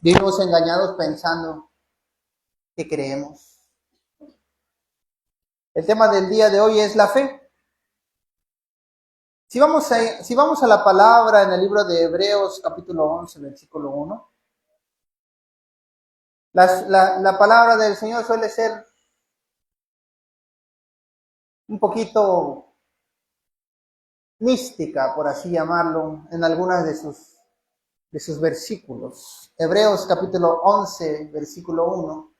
Vivimos engañados pensando que creemos. El tema del día de hoy es la fe. Si vamos a la palabra en el libro de Hebreos, capítulo 11, versículo 1, la palabra del Señor suele ser un poquito mística, por así llamarlo, en algunas de sus versículos. Hebreos capítulo 11, versículo 1.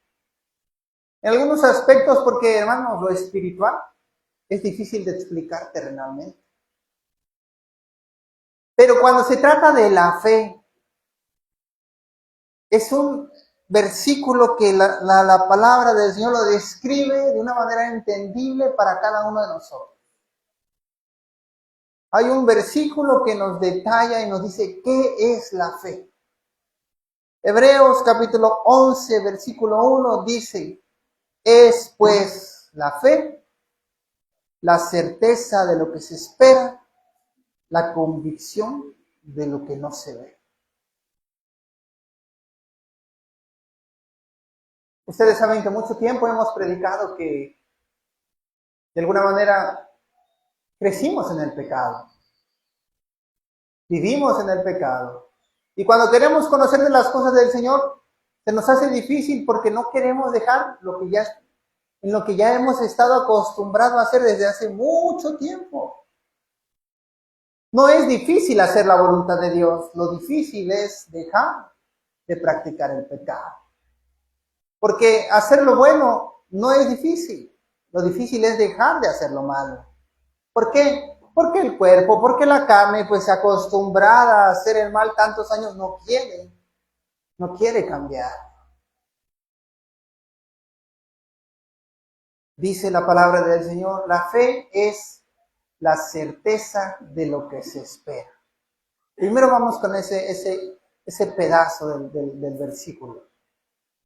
En algunos aspectos, porque hermanos, lo espiritual es difícil de explicar terrenalmente. Pero cuando se trata de la fe, es un versículo que la palabra del Señor lo describe de una manera entendible para cada uno de nosotros. Hay un versículo que nos detalla y nos dice qué es la fe. Hebreos capítulo 11, versículo 1 dice, es pues la fe, la certeza de lo que se espera, la convicción de lo que no se ve. Ustedes saben que mucho tiempo hemos predicado que de alguna manera crecimos en el pecado, vivimos en el pecado. Y cuando queremos conocer de las cosas del Señor, se nos hace difícil porque no queremos dejar en lo que ya hemos estado acostumbrados a hacer desde hace mucho tiempo. No es difícil hacer la voluntad de Dios, lo difícil es dejar de practicar el pecado. Porque hacer lo bueno no es difícil, lo difícil es dejar de hacer lo malo. ¿Por qué? Porque el cuerpo, porque la carne, pues acostumbrada a hacer el mal tantos años, no quiere cambiar. Dice la palabra del Señor, la fe es la certeza de lo que se espera. Primero vamos con ese pedazo del versículo.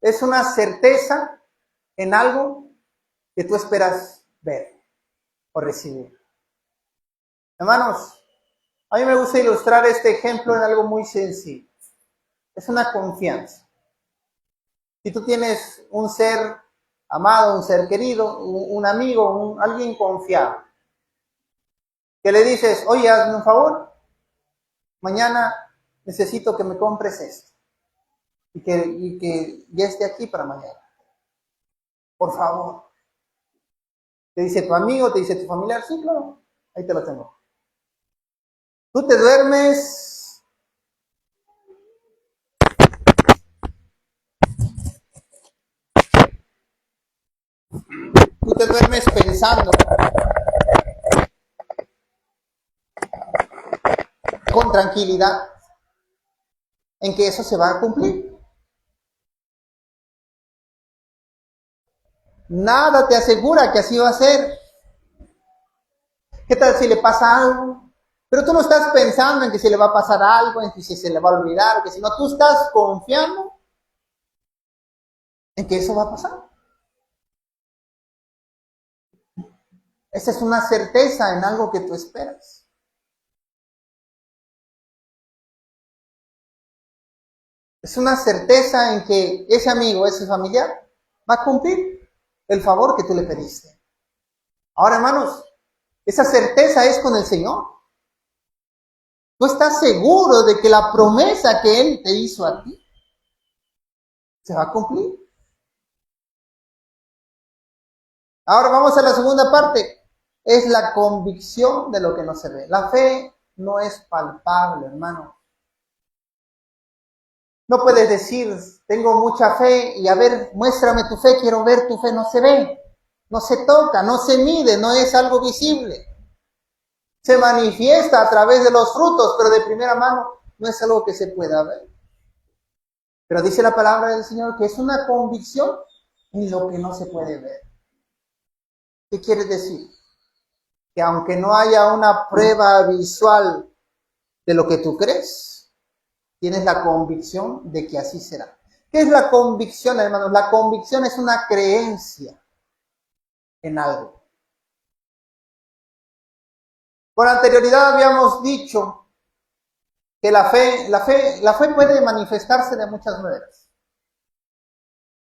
Es una certeza en algo que tú esperas ver o recibir. Hermanos, a mí me gusta ilustrar este ejemplo en algo muy sencillo. Es una confianza. Si tú tienes un ser amado, un ser querido, un amigo, alguien confiable, que le dices, oye, hazme un favor, mañana necesito que me compres esto y que ya esté aquí para mañana. Por favor. Te dice tu amigo, te dice tu familiar, sí, claro, ahí te lo tengo. Tú te duermes pensando con tranquilidad en que eso se va a cumplir. Nada te asegura que así va a ser. ¿Qué tal si le pasa algo? Pero tú no estás pensando en que se le va a pasar algo, en que se le va a olvidar, que si no, tú estás confiando en que eso va a pasar. Esa es una certeza en algo que tú esperas. Es una certeza en que ese amigo, ese familiar, va a cumplir el favor que tú le pediste. Ahora, hermanos, esa certeza es con el Señor. Tú estás seguro de que la promesa que Él te hizo a ti se va a cumplir. Ahora vamos a la segunda parte. Es la convicción de lo que no se ve. La fe no es palpable, hermano. No puedes decir, tengo mucha fe y a ver, muéstrame tu fe, quiero ver tu fe. No se ve, no se toca, no se mide, no es algo visible. Se manifiesta a través de los frutos, pero de primera mano no es algo que se pueda ver. Pero dice la palabra del Señor que es una convicción en lo que no se puede ver. ¿Qué quiere decir? Que aunque no haya una prueba visual de lo que tú crees, tienes la convicción de que así será. ¿Qué es la convicción, hermanos? La convicción es una creencia en algo. Con anterioridad habíamos dicho que la fe puede manifestarse de muchas maneras.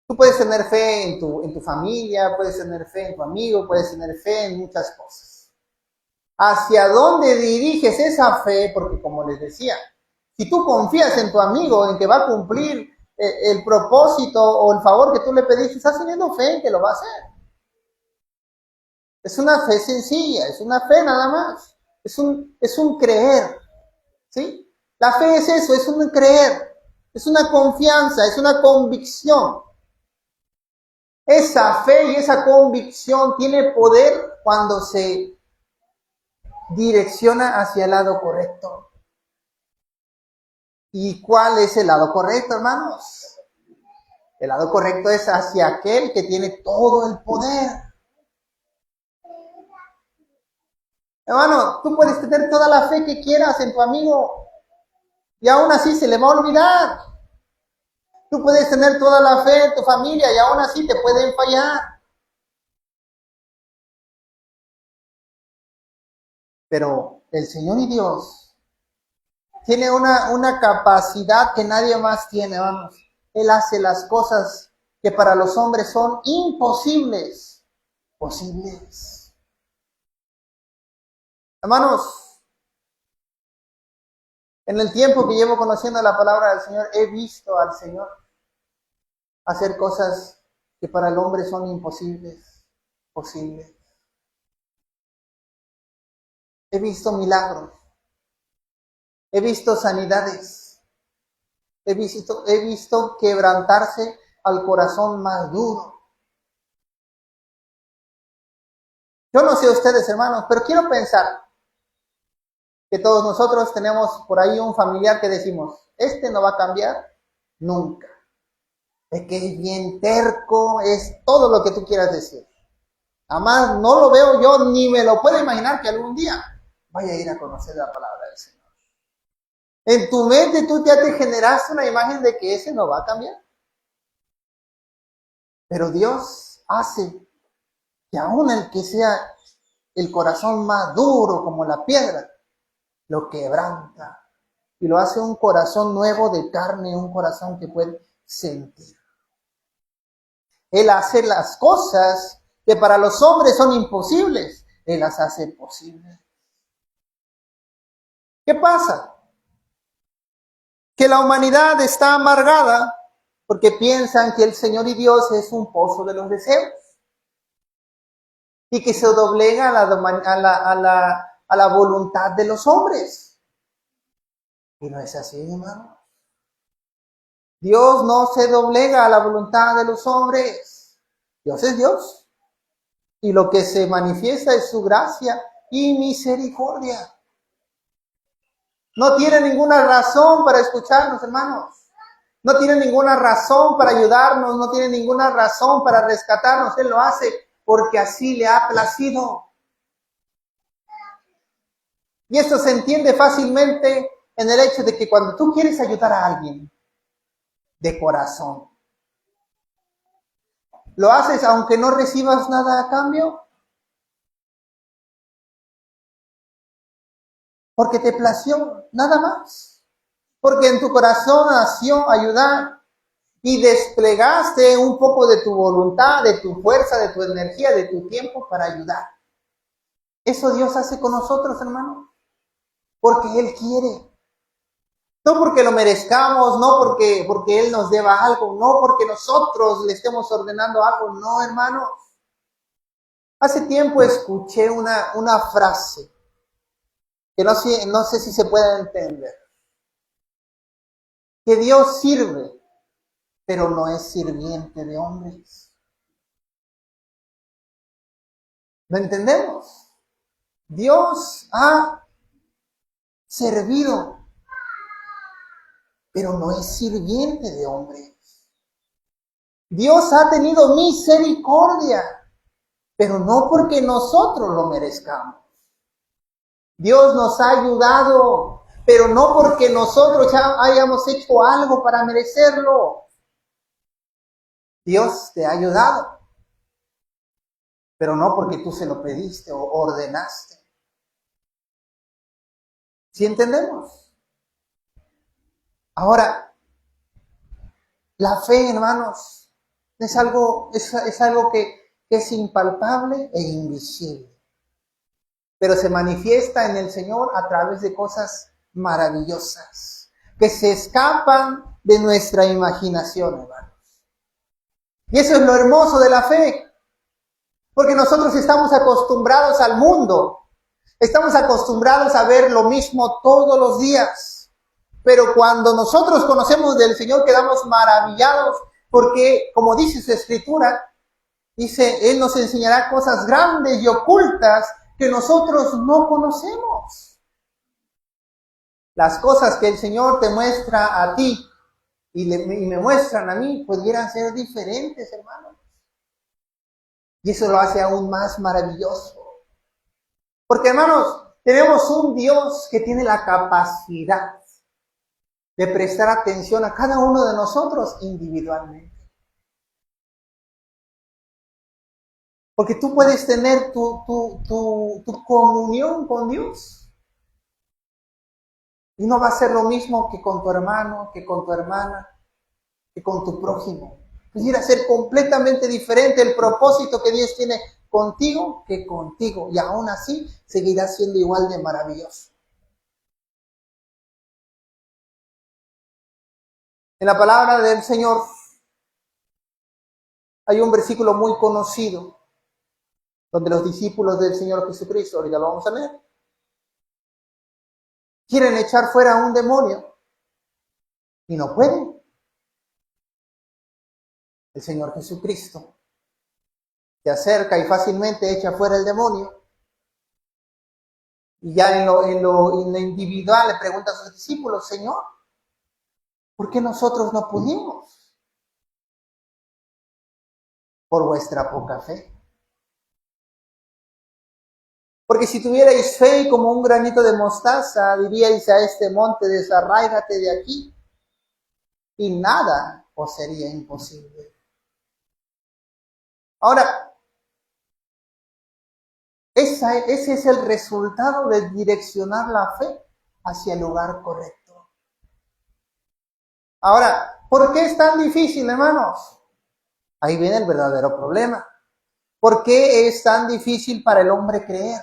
Tú puedes tener fe en tu familia, puedes tener fe en tu amigo, puedes tener fe en muchas cosas. ¿Hacia dónde diriges esa fe? Porque como les decía, si tú confías en tu amigo, en que va a cumplir el propósito o el favor que tú le pediste, estás teniendo fe en que lo va a hacer. Es una fe sencilla, es una fe nada más. Es un creer, ¿sí? La fe es eso, es un creer, es una confianza, es una convicción. Esa fe y esa convicción tiene poder cuando se direcciona hacia el lado correcto. ¿Y cuál es el lado correcto, hermanos? El lado correcto es hacia aquel que tiene todo el poder. Hermano, tú puedes tener toda la fe que quieras en tu amigo y aún así se le va a olvidar. Tú puedes tener toda la fe en tu familia y aún así te pueden fallar. Pero el Señor y Dios tiene una capacidad que nadie más tiene, hermanos. Él hace las cosas que para los hombres son imposibles, posibles. Hermanos, en el tiempo que llevo conociendo la palabra del Señor, he visto al Señor hacer cosas que para el hombre son imposibles, posibles. He visto milagros, he visto sanidades, he visto quebrantarse al corazón más duro. Yo no sé ustedes, hermanos, pero quiero pensar que todos nosotros tenemos por ahí un familiar que decimos, este no va a cambiar nunca. Es que es bien terco, es todo lo que tú quieras decir. Además, no lo veo yo, ni me lo puedo imaginar que algún día vaya a ir a conocer la palabra del Señor. En tu mente tú ya te generaste una imagen de que ese no va a cambiar. Pero Dios hace que aún el que sea el corazón más duro como la piedra, lo quebranta y lo hace un corazón nuevo de carne, un corazón que puede sentir. Él hace las cosas que para los hombres son imposibles, Él las hace posibles. ¿Qué pasa? Que la humanidad está amargada porque piensan que el Señor y Dios es un pozo de los deseos y que se doblega a la voluntad de los hombres. Y no es así, hermano. Dios no se doblega a la voluntad de los hombres. Dios es Dios. Y lo que se manifiesta es su gracia y misericordia. No tiene ninguna razón para escucharnos, hermanos. No tiene ninguna razón para ayudarnos. No tiene ninguna razón para rescatarnos. Él lo hace porque así le ha placido. Y esto se entiende fácilmente en el hecho de que cuando tú quieres ayudar a alguien de corazón, ¿lo haces aunque no recibas nada a cambio? Porque te plació, nada más. Porque en tu corazón nació ayudar y desplegaste un poco de tu voluntad, de tu fuerza, de tu energía, de tu tiempo para ayudar. Eso Dios hace con nosotros, hermano, porque Él quiere. No porque lo merezcamos, no porque Él nos deba algo, no porque nosotros le estemos ordenando algo, no, hermano. Hace tiempo escuché una frase que no sé si se puede entender. Que Dios sirve, pero no es sirviente de hombres. ¿Lo entendemos? Dios ha servido, pero no es sirviente de hombres. Dios ha tenido misericordia, pero no porque nosotros lo merezcamos. Dios nos ha ayudado, pero no porque nosotros ya hayamos hecho algo para merecerlo. Dios te ha ayudado, pero no porque tú se lo pediste o ordenaste. ¿Sí entendemos? Ahora, la fe, hermanos, es algo que es impalpable e invisible, pero se manifiesta en el Señor a través de cosas maravillosas, que se escapan de nuestra imaginación, hermanos. Y eso es lo hermoso de la fe, porque nosotros estamos acostumbrados al mundo, estamos acostumbrados a ver lo mismo todos los días, pero cuando nosotros conocemos del Señor quedamos maravillados, porque como dice su Escritura, dice, Él nos enseñará cosas grandes y ocultas que nosotros no conocemos. Las cosas que el Señor te muestra a ti y me muestran a mí pudieran ser diferentes, hermanos. Y eso lo hace aún más maravilloso. Porque, hermanos, tenemos un Dios que tiene la capacidad de prestar atención a cada uno de nosotros individualmente. Porque tú puedes tener tu comunión con Dios. Y no va a ser lo mismo que con tu hermano, que con tu hermana, que con tu prójimo. Pudiera ser completamente diferente el propósito que Dios tiene contigo que contigo. Y aún así seguirá siendo igual de maravilloso. En la palabra del Señor hay un versículo muy conocido donde los discípulos del Señor Jesucristo, ahorita lo vamos a leer, quieren echar fuera a un demonio y no pueden. El Señor Jesucristo se acerca y fácilmente echa fuera el demonio. Y ya en lo individual le pregunta a sus discípulos, Señor, ¿por qué nosotros no pudimos? Por vuestra poca fe. Porque si tuvierais fe como un granito de mostaza, diríais a este monte, desarráigate de aquí, y nada os sería imposible. Ahora, ese es el resultado de direccionar la fe hacia el lugar correcto. Ahora, ¿por qué es tan difícil, hermanos? Ahí viene el verdadero problema. ¿Por qué es tan difícil para el hombre creer?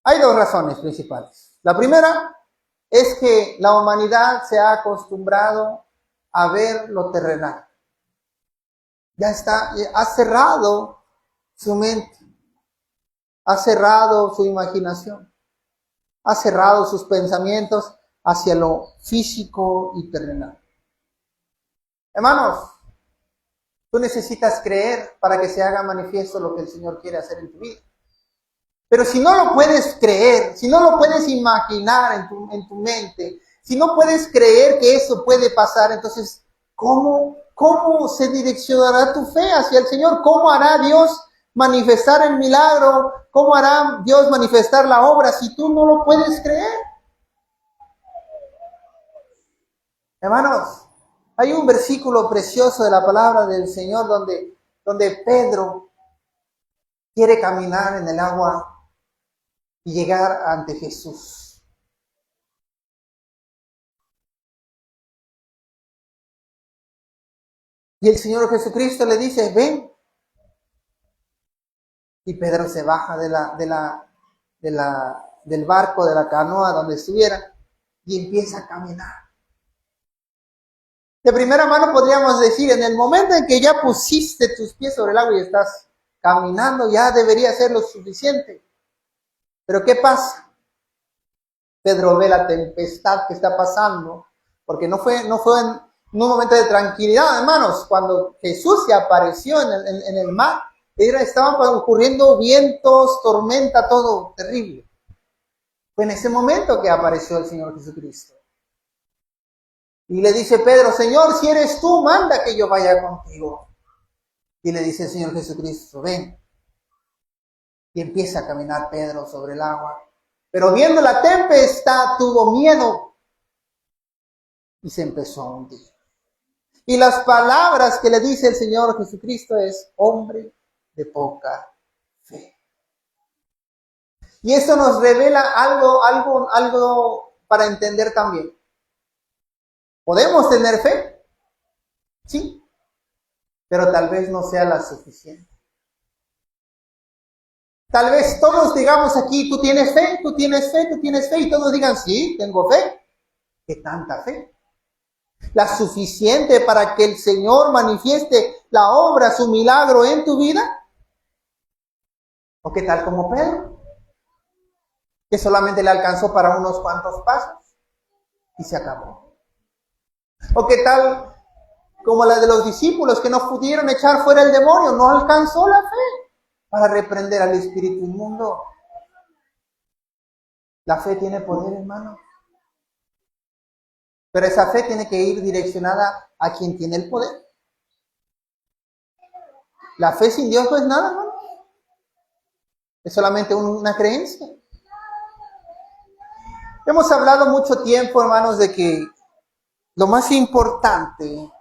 Hay dos razones principales. La primera es que la humanidad se ha acostumbrado a ver lo terrenal. Ya está, ha cerrado su mente, ha cerrado su imaginación, ha cerrado sus pensamientos hacia lo físico y terrenal. Hermanos, tú necesitas creer para que se haga manifiesto lo que el Señor quiere hacer en tu vida. Pero si no lo puedes creer, si no lo puedes imaginar en tu mente, si no puedes creer que eso puede pasar, entonces, ¿cómo se direccionará tu fe hacia el Señor? ¿Cómo hará Dios manifestar el milagro? ¿Cómo hará Dios manifestar la obra si tú no lo puedes creer? Hermanos, hay un versículo precioso de la palabra del Señor donde Pedro quiere caminar en el agua y llegar ante Jesús. Y el Señor Jesucristo le dice, ven. Y Pedro se baja del barco, de la canoa donde estuviera, y empieza a caminar. De primera mano podríamos decir, en el momento en que ya pusiste tus pies sobre el agua y estás caminando, ya debería ser lo suficiente. Pero ¿qué pasa? Pedro ve la tempestad que está pasando, porque no fue en un momento de tranquilidad, hermanos. Cuando Jesús se apareció en el mar, estaban ocurriendo vientos, tormenta, todo terrible. Fue en ese momento que apareció el Señor Jesucristo. Y le dice Pedro, Señor, si eres tú, manda que yo vaya contigo. Y le dice el Señor Jesucristo, ven. Y empieza a caminar Pedro sobre el agua. Pero viendo la tempestad, tuvo miedo y se empezó a hundir. Y las palabras que le dice el Señor Jesucristo es, hombre de poca fe. Y esto nos revela algo para entender también. ¿Podemos tener fe? Sí, pero tal vez no sea la suficiente. Tal vez todos digamos aquí, tú tienes fe, tú tienes fe, tú tienes fe, y todos digan, sí, tengo fe. ¿Qué tanta fe? ¿La suficiente para que el Señor manifieste la obra, su milagro en tu vida? ¿O qué tal como Pedro, que solamente le alcanzó para unos cuantos pasos y se acabó? ¿O qué tal como la de los discípulos que no pudieron echar fuera el demonio? No alcanzó la fe para reprender al espíritu inmundo. La fe tiene poder, hermano. Pero esa fe tiene que ir direccionada a quien tiene el poder. La fe sin Dios no es nada, hermano. Es solamente una creencia. Hemos hablado mucho tiempo, hermanos, de que lo más importante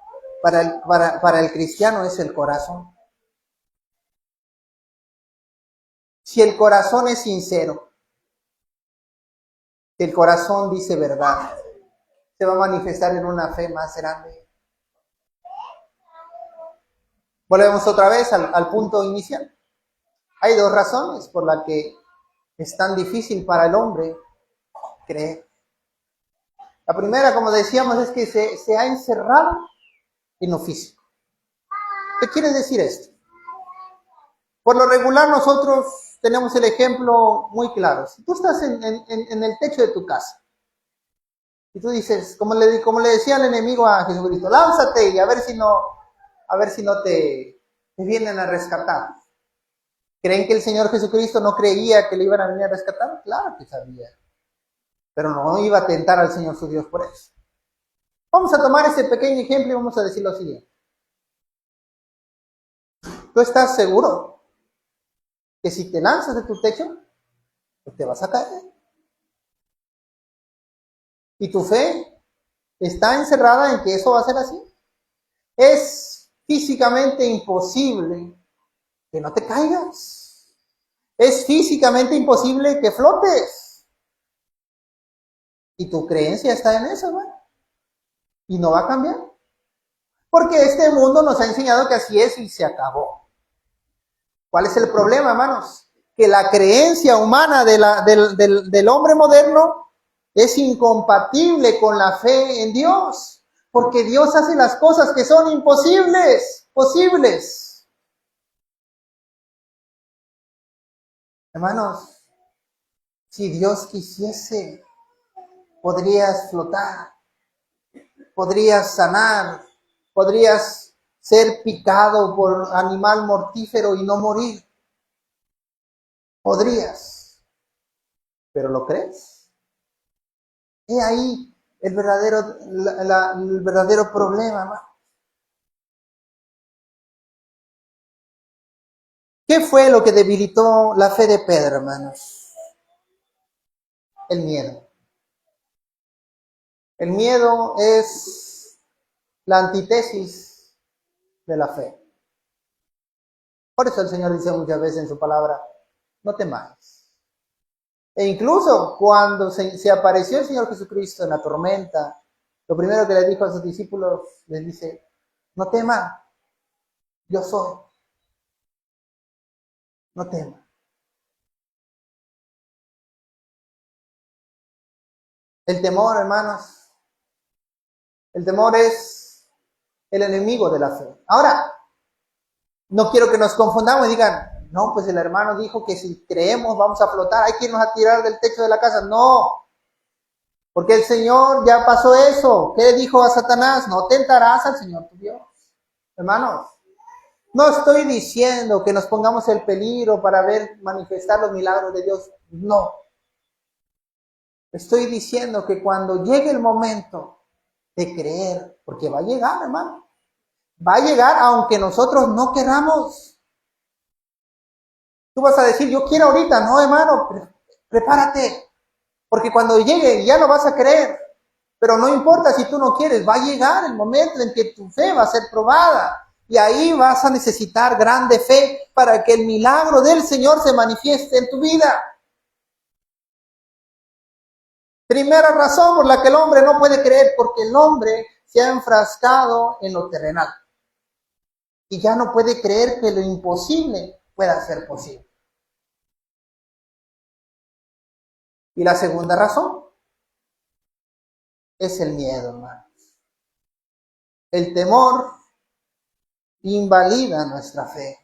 para el cristiano es el corazón. Si el corazón es sincero, si el corazón dice verdad, se va a manifestar en una fe más grande. Volvemos otra vez al punto inicial. Hay dos razones por las que es tan difícil para el hombre creer. La primera, como decíamos, es que se ha encerrado en lo físico. ¿Qué quiere decir esto? Por lo regular nosotros tenemos el ejemplo muy claro. Si tú estás en el techo de tu casa y tú dices, como le decía el enemigo a Jesucristo, lánzate y a ver si no te vienen a rescatar. ¿Creen que el Señor Jesucristo no creía que le iban a venir a rescatar? Claro que sabía, pero no iba a tentar al Señor su Dios por eso. Vamos a tomar ese pequeño ejemplo y vamos a decir lo siguiente. ¿Tú estás seguro que si te lanzas de tu techo, pues te vas a caer? ¿Y tu fe está encerrada en que eso va a ser así? Es físicamente imposible que no te caigas. Es físicamente imposible que flotes. Y tu creencia está en eso, ¿no? Y no va a cambiar. Porque este mundo nos ha enseñado que así es y se acabó. ¿Cuál es el problema, hermanos? Que la creencia humana del hombre moderno es incompatible con la fe en Dios. Porque Dios hace las cosas que son imposibles, posibles. Hermanos, si Dios quisiese, podrías flotar, podrías sanar, podrías ser picado por animal mortífero y no morir. Podrías, pero ¿lo crees? He ahí el verdadero problema, hermano. ¿Qué fue lo que debilitó la fe de Pedro, hermanos? El miedo. El miedo es la antítesis de la fe. Por eso el Señor dice muchas veces en su palabra, no temáis. E incluso cuando se apareció el Señor Jesucristo en la tormenta, lo primero que le dijo a sus discípulos, les dice, no teman, yo soy. No teman. El temor, hermanos, el temor es el enemigo de la fe. Ahora, no quiero que nos confundamos y digan, no, pues el hermano dijo que si creemos vamos a flotar, hay que irnos a tirar del techo de la casa. No, porque el Señor ya pasó eso. ¿Qué dijo a Satanás? No tentarás al Señor tu Dios. Hermanos, no estoy diciendo que nos pongamos el peligro para ver manifestar los milagros de Dios. No. Estoy diciendo que cuando llegue el momento de creer, porque va a llegar, hermano, va a llegar aunque nosotros no queramos. Tú vas a decir, yo quiero ahorita. No, hermano, prepárate, porque cuando llegue ya lo vas a creer. Pero no importa si tú no quieres, va a llegar el momento en que tu fe va a ser probada. Y ahí vas a necesitar grande fe para que el milagro del Señor se manifieste en tu vida. Primera razón por la que el hombre no puede creer, porque el hombre se ha enfrascado en lo terrenal. Y ya no puede creer que lo imposible pueda ser posible. Y la segunda razón es el miedo, hermano. El temor invalida nuestra fe.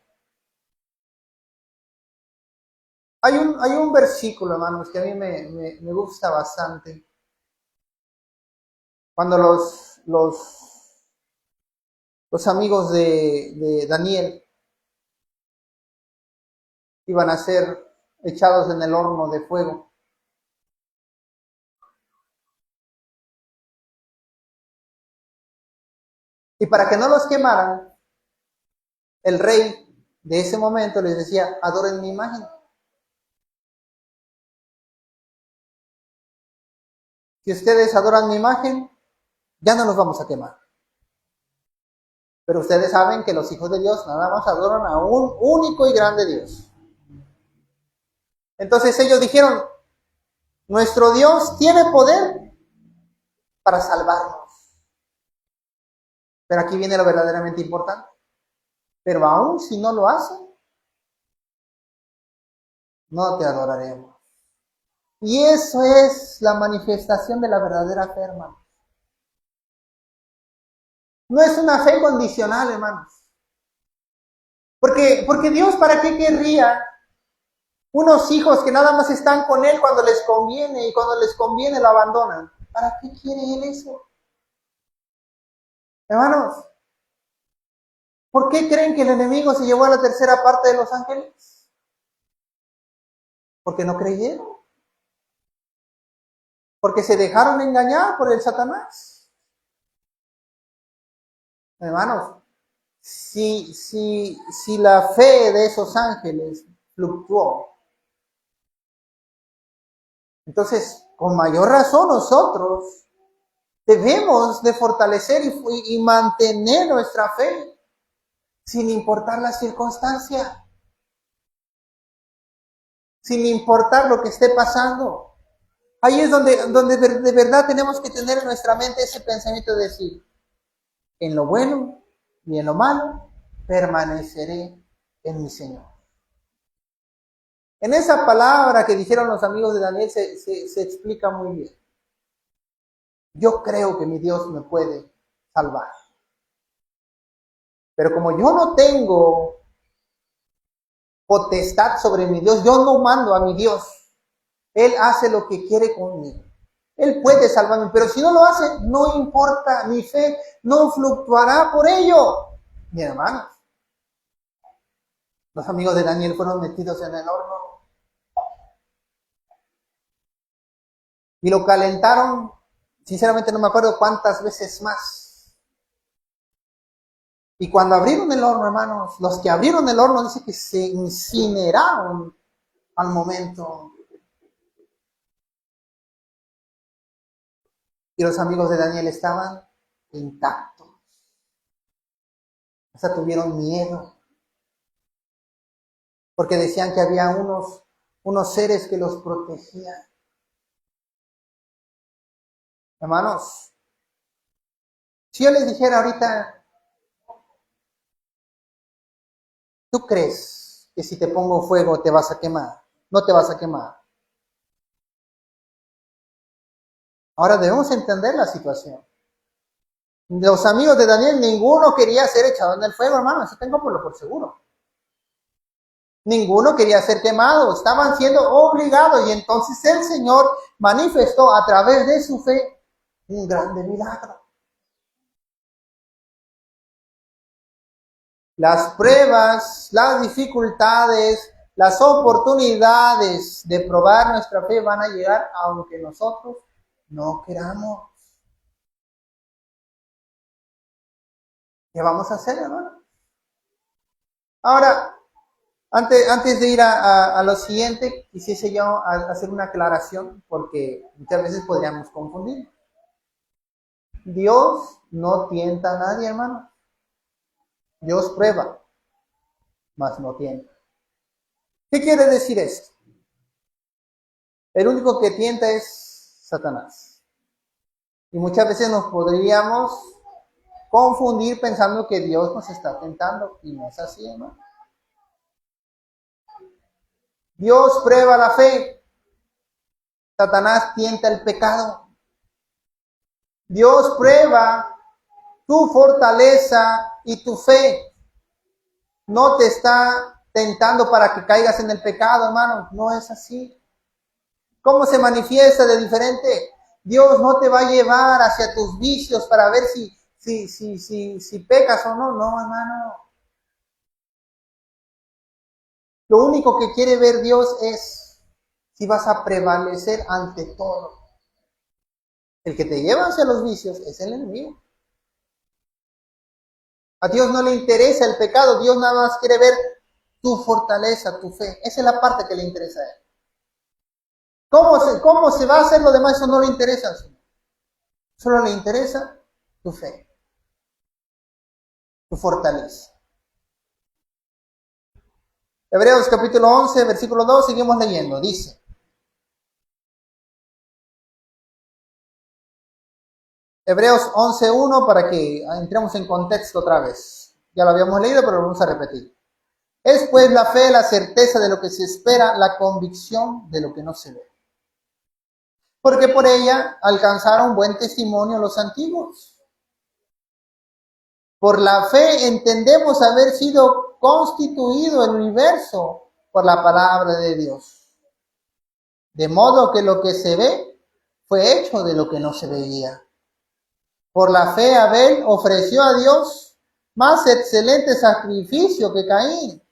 Hay un versículo, hermanos, que a mí me gusta bastante. Cuando los amigos de Daniel iban a ser echados en el horno de fuego. Y para que no los quemaran, el rey de ese momento les decía, adoren mi imagen. Si ustedes adoran mi imagen, ya no los vamos a quemar. Pero ustedes saben que los hijos de Dios nada más adoran a un único y grande Dios. Entonces ellos dijeron, nuestro Dios tiene poder para salvarnos. Pero aquí viene lo verdaderamente importante. Pero aún si no lo hacen, no te adoraremos. Y eso es la manifestación de la verdadera fe, hermanos. No es una fe condicional, hermanos. Porque Dios, ¿para qué querría unos hijos que nada más están con Él cuando les conviene y cuando les conviene lo abandonan? ¿Para qué quiere Él eso? Hermanos, ¿por qué creen que el enemigo se llevó a la tercera parte de los ángeles? Porque no creyeron. Porque se dejaron engañar por el Satanás. Hermanos, si la fe de esos ángeles fluctuó, entonces con mayor razón nosotros debemos de fortalecer y mantener nuestra fe sin importar la circunstancia, sin importar lo que esté pasando. Ahí es donde de verdad tenemos que tener en nuestra mente ese pensamiento de decir, en lo bueno y en lo malo, permaneceré en mi Señor. En esa palabra que dijeron los amigos de Daniel se explica muy bien. Yo creo que mi Dios me puede salvar. Pero como yo no tengo potestad sobre mi Dios, yo no mando a mi Dios. Él hace lo que quiere conmigo. Él puede salvarme, pero si no lo hace, no importa, mi fe no fluctuará por ello. Mi hermanos, los amigos de Daniel fueron metidos en el horno y lo calentaron, sinceramente no me acuerdo cuántas veces más. Y cuando abrieron el horno, hermanos, los que abrieron el horno dice que se incineraron al momento. Y los amigos de Daniel estaban intactos. Hasta tuvieron miedo. Porque decían que había unos seres que los protegían. Hermanos, si yo les dijera ahorita, ¿tú crees que si te pongo fuego te vas a quemar? No te vas a quemar. Ahora debemos entender la situación. Los amigos de Daniel, ninguno quería ser echado en el fuego, hermano, eso tengo por seguro. Ninguno quería ser quemado, estaban siendo obligados y entonces el Señor manifestó a través de su fe un grande milagro. Las pruebas, las dificultades, las oportunidades de probar nuestra fe van a llegar aunque nosotros no queramos. ¿Qué vamos a hacer, hermano? Ahora, antes de ir a lo siguiente, quisiese yo hacer una aclaración porque muchas veces podríamos confundir. Dios no tienta a nadie, hermano. Dios prueba, mas no tienta. ¿Qué quiere decir esto? El único que tienta es Satanás. Y muchas veces nos podríamos confundir pensando que Dios nos está tentando, y no es así, hermano. Dios prueba la fe, Satanás tienta el pecado. Dios prueba tu fortaleza y tu fe. No te está tentando para que caigas en el pecado, hermano. No es así. ¿Cómo se manifiesta de diferente? Dios no te va a llevar hacia tus vicios para ver si pecas o no. No, hermano. Lo único que quiere ver Dios es si vas a prevalecer ante todo. El que te lleva hacia los vicios es el enemigo. A Dios no le interesa el pecado. Dios nada más quiere ver tu fortaleza, tu fe. Esa es la parte que le interesa a Él. ¿Cómo se va a hacer lo demás? Eso no le interesa. Solo le interesa tu fe, tu fortaleza. Hebreos capítulo 11, versículo 2, seguimos leyendo. Dice: Hebreos 11:1, para que entremos en contexto otra vez. Ya lo habíamos leído, pero lo vamos a repetir. Es pues la fe, la certeza de lo que se espera, la convicción de lo que no se ve. Porque por ella alcanzaron buen testimonio los antiguos. Por la fe entendemos haber sido constituido el universo por la palabra de Dios. De modo que lo que se ve fue hecho de lo que no se veía. Por la fe Abel ofreció a Dios más excelente sacrificio que Caín,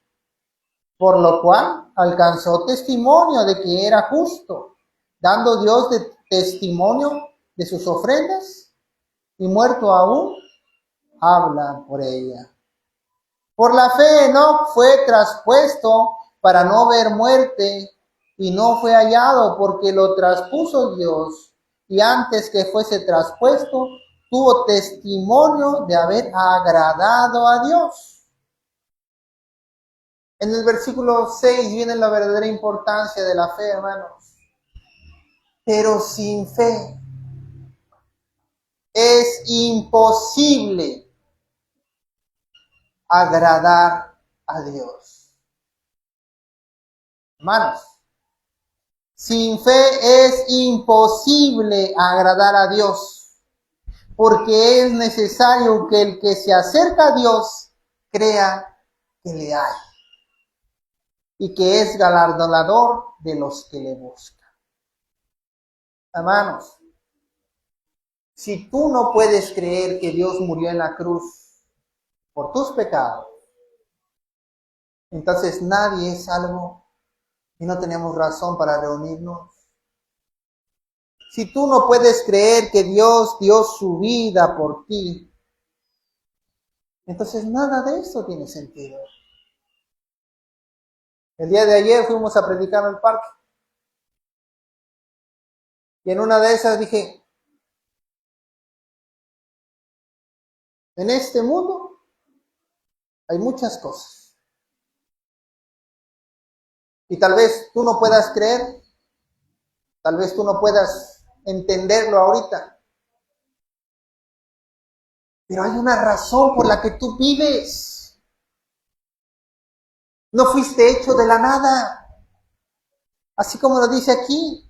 por lo cual alcanzó testimonio de que era justo, dando Dios testimonio de sus ofrendas, y muerto aún, habla por ella. Por la fe Enoc fue traspuesto para no ver muerte, y no fue hallado porque lo traspuso Dios, y antes que fuese traspuesto, tuvo testimonio de haber agradado a Dios. En el versículo 6 viene la verdadera importancia de la fe, hermanos. Pero sin fe es imposible agradar a Dios. Hermanos, sin fe es imposible agradar a Dios, porque es necesario que el que se acerca a Dios crea que le hay y que es galardonador de los que le buscan. Hermanos, si tú no puedes creer que Dios murió en la cruz por tus pecados, entonces nadie es salvo y no tenemos razón para reunirnos. Si tú no puedes creer que Dios dio su vida por ti, entonces nada de eso tiene sentido. El día de ayer fuimos a predicar al parque. Y en una de esas dije, en este mundo hay muchas cosas. Y tal vez tú no puedas creer, tal vez tú no puedas entenderlo ahorita. Pero hay una razón por la que tú vives. No fuiste hecho de la nada. Así como lo dice aquí.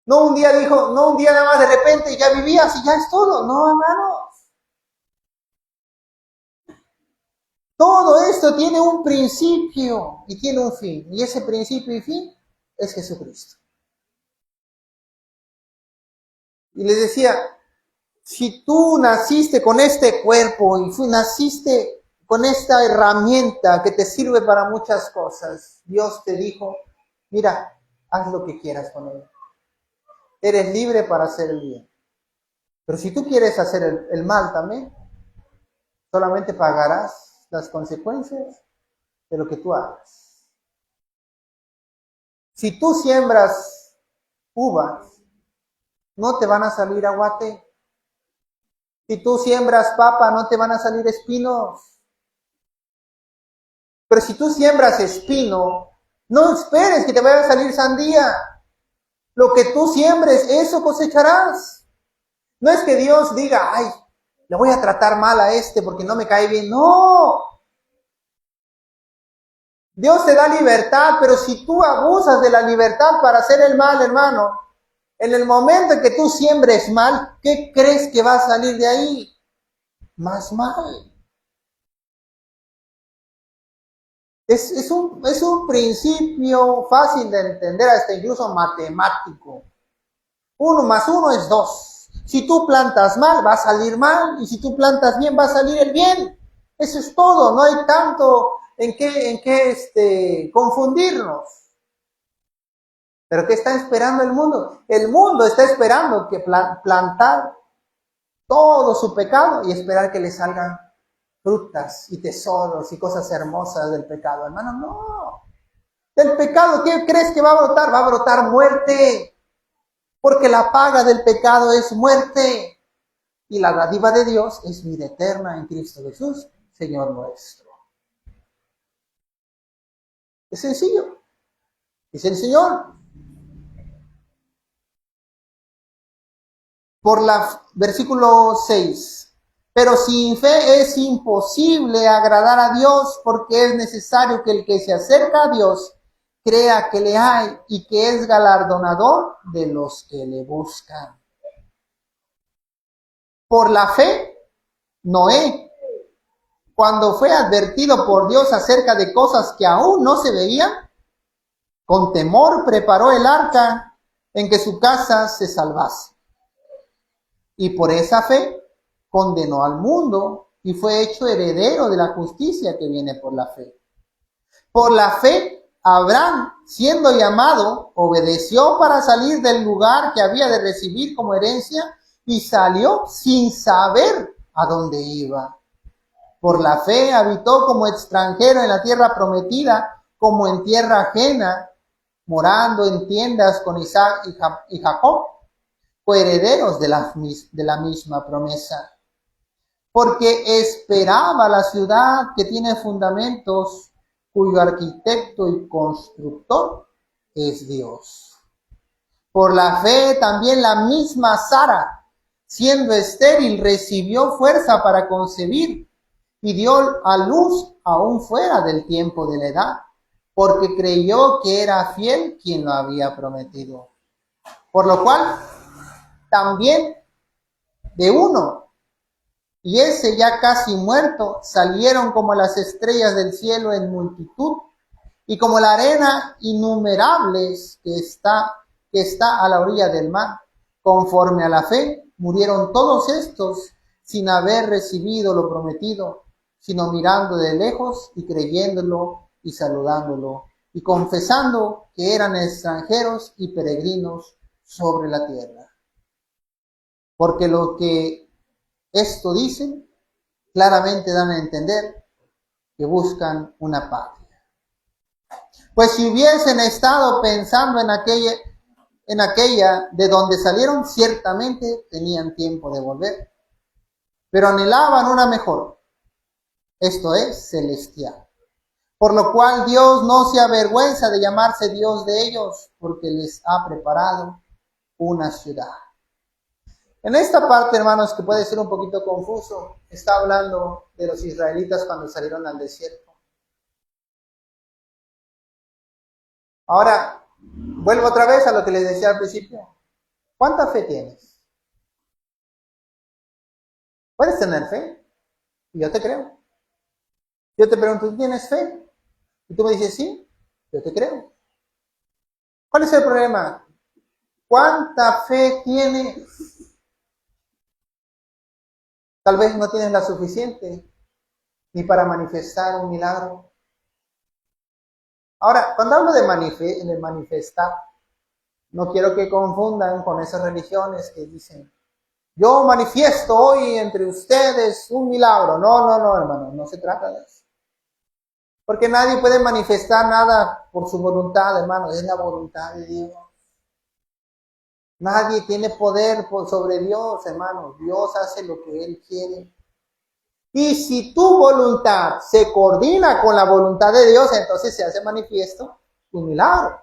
No un día nada más de repente ya vivías y ya es todo. No, hermanos. Todo esto tiene un principio y tiene un fin. Y ese principio y fin es Jesucristo. Y les decía, si tú naciste con este cuerpo y naciste con esta herramienta que te sirve para muchas cosas, Dios te dijo, mira, haz lo que quieras con él. Eres libre para hacer el bien. Pero si tú quieres hacer el mal también, solamente pagarás las consecuencias de lo que tú hagas. Si tú siembras uvas, no te van a salir aguate. Si tú siembras papa, no te van a salir espinos. Pero si tú siembras espino, no esperes que te vaya a salir sandía. Lo que tú siembres, eso cosecharás. No es que Dios diga, ay, le voy a tratar mal a este porque no me cae bien. No. Dios te da libertad, pero si tú abusas de la libertad para hacer el mal, hermano, en el momento en que tú siembres mal, ¿qué crees que va a salir de ahí? Más mal. Es un principio fácil de entender, hasta incluso matemático. 1 más 1 es 2. Si tú plantas mal, va a salir mal. Y si tú plantas bien, va a salir el bien. Eso es todo. No hay tanto en qué confundirnos. ¿Pero qué está esperando el mundo? El mundo está esperando que plantar todo su pecado y esperar que le salgan frutas y tesoros y cosas hermosas del pecado. Hermano, no. Del pecado, ¿qué crees que va a brotar? Va a brotar muerte. Porque la paga del pecado es muerte. Y la dádiva de Dios es vida eterna en Cristo Jesús, Señor nuestro. Es sencillo. Dice el Señor. Versículo 6. Pero sin fe es imposible agradar a Dios, porque es necesario que el que se acerca a Dios crea que le hay y que es galardonador de los que le buscan. Por la fe, Noé, cuando fue advertido por Dios acerca de cosas que aún no se veían, con temor preparó el arca en que su casa se salvase. Y por esa fe condenó al mundo y fue hecho heredero de la justicia que viene por la fe. Por la fe, Abraham, siendo llamado, obedeció para salir del lugar que había de recibir como herencia y salió sin saber a dónde iba. Por la fe habitó como extranjero en la tierra prometida, como en tierra ajena, morando en tiendas con Isaac y Jacob, coherederos de la misma promesa. Porque esperaba la ciudad que tiene fundamentos, cuyo arquitecto y constructor es Dios. Por la fe también la misma Sara, siendo estéril, recibió fuerza para concebir y dio a luz aún fuera del tiempo de la edad, porque creyó que era fiel quien lo había prometido. Por lo cual, también de uno, y ese ya casi muerto, salieron como las estrellas del cielo en multitud, y como la arena innumerables que está a la orilla del mar. Conforme a la fe, murieron todos estos sin haber recibido lo prometido, sino mirando de lejos y creyéndolo y saludándolo, y confesando que eran extranjeros y peregrinos sobre la tierra. Porque lo que esto dicen, claramente dan a entender que buscan una patria. Pues si hubiesen estado pensando en aquella de donde salieron, ciertamente tenían tiempo de volver. Pero anhelaban una mejor, esto es, celestial. Por lo cual Dios no se avergüenza de llamarse Dios de ellos, porque les ha preparado una ciudad. En esta parte, hermanos, que puede ser un poquito confuso, está hablando de los israelitas cuando salieron al desierto. Ahora, vuelvo otra vez a lo que les decía al principio. ¿Cuánta fe tienes? ¿Puedes tener fe? Y yo te creo. Yo te pregunto, ¿tú tienes fe? Y tú me dices, sí, yo te creo. ¿Cuál es el problema? ¿Cuánta fe tienes? Tal vez no tienes la suficiente ni para manifestar un milagro. Ahora, cuando hablo de manifestar, no quiero que confundan con esas religiones que dicen, yo manifiesto hoy entre ustedes un milagro. No, hermano, no se trata de eso. Porque nadie puede manifestar nada por su voluntad, hermano, es la voluntad de Dios. Nadie tiene poder sobre Dios, hermano. Dios hace lo que Él quiere. Y si tu voluntad se coordina con la voluntad de Dios, entonces se hace manifiesto un milagro.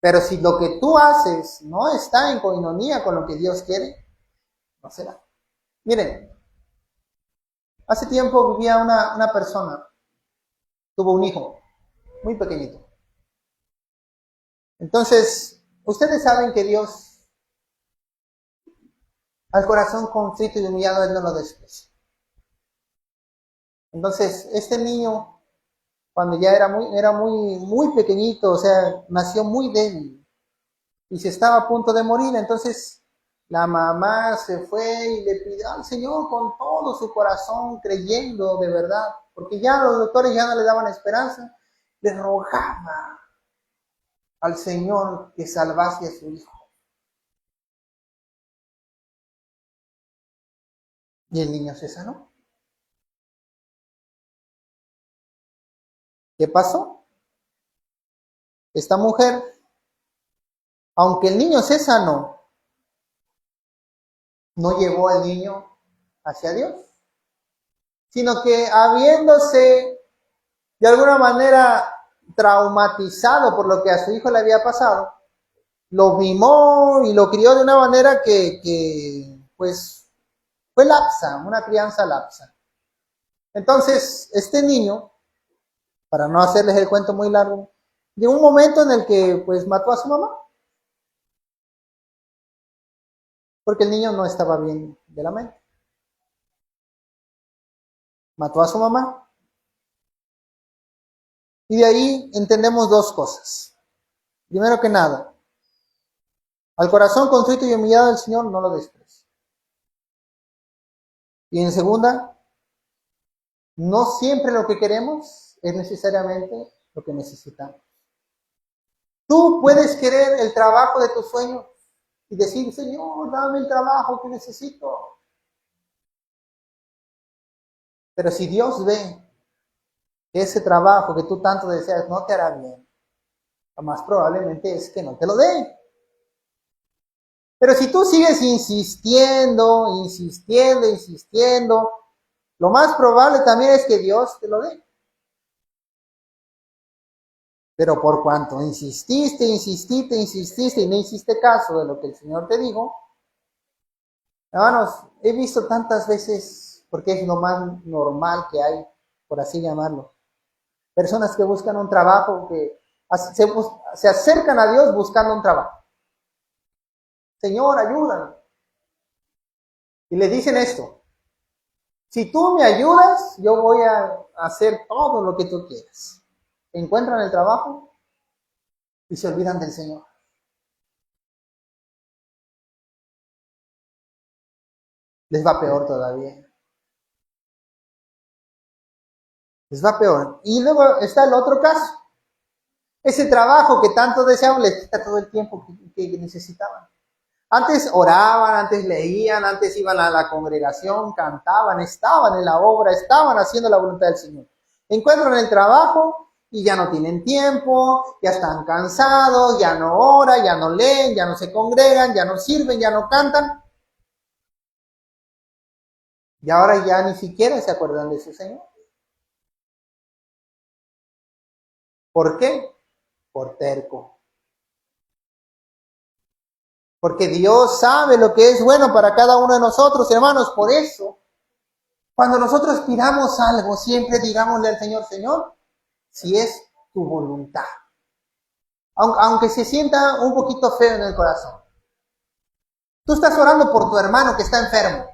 Pero si lo que tú haces no está en coinonía con lo que Dios quiere, no será. Miren, hace tiempo vivía una persona, tuvo un hijo muy pequeñito. Entonces, ustedes saben que Dios, al corazón contrito y humillado, Él no lo desprecia. Entonces, este niño, cuando ya era muy pequeñito, o sea, nació muy débil y se estaba a punto de morir. Entonces, la mamá se fue y le pidió al Señor con todo su corazón, creyendo de verdad, porque ya los doctores ya no le daban esperanza, le rogaba al Señor que salvase a su hijo. Y el niño se sanó. ¿Qué pasó? Esta mujer, aunque el niño se sanó, no llevó al niño hacia Dios, sino que habiéndose de alguna manera traumatizado por lo que a su hijo le había pasado, lo mimó y lo crió de una manera que pues fue lapsa, una crianza lapsa. Entonces, este niño, para no hacerles el cuento muy largo, llegó un momento en el que pues mató a su mamá, porque el niño no estaba bien de la mente. Mató a su mamá. Y de ahí entendemos dos cosas. Primero que nada, al corazón contrito y humillado del Señor no lo desprecia. Y en segunda, no siempre lo que queremos es necesariamente lo que necesitamos. Tú puedes querer el trabajo de tus sueños y decir, Señor, dame el trabajo que necesito. Pero si Dios ve que ese trabajo que tú tanto deseas no te hará bien, lo más probablemente es que no te lo dé. Pero si tú sigues insistiendo, lo más probable también es que Dios te lo dé. Pero por cuanto insististe y no hiciste caso de lo que el Señor te dijo, hermanos, he visto tantas veces, porque es lo más normal que hay, por así llamarlo, personas que buscan un trabajo, que se acercan a Dios buscando un trabajo. Señor, ayúdame. Y le dicen esto: si tú me ayudas, yo voy a hacer todo lo que tú quieras. Encuentran el trabajo y se olvidan del Señor. Les va peor todavía. Les va peor. Y luego está el otro caso. Ese trabajo que tanto deseaban les quita todo el tiempo que necesitaban. Antes oraban, antes leían, antes iban a la congregación, cantaban, estaban en la obra, estaban haciendo la voluntad del Señor. Encuentran el trabajo y ya no tienen tiempo, ya están cansados, ya no oran, ya no leen, ya no se congregan, ya no sirven, ya no cantan. Y ahora ya ni siquiera se acuerdan de su Señor. ¿Por qué? Por terco. Porque Dios sabe lo que es bueno para cada uno de nosotros, hermanos. Por eso, cuando nosotros pidamos algo, siempre digámosle al Señor, Señor, si es tu voluntad. Aunque se sienta un poquito feo en el corazón. Tú estás orando por tu hermano que está enfermo.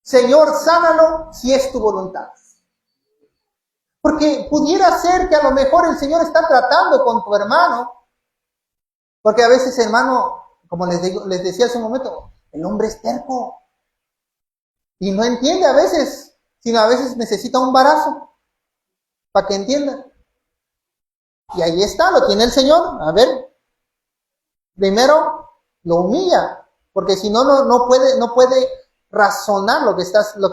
Señor, sánalo si es tu voluntad. Porque pudiera ser que a lo mejor el Señor está tratando con tu hermano. Porque a veces, hermano, como les decía hace un momento, el hombre es terco. Y no entiende a veces, sino a veces necesita un barazo para que entienda. Y ahí está, lo tiene el Señor. A ver, primero lo humilla, porque si no, no puede razonar lo que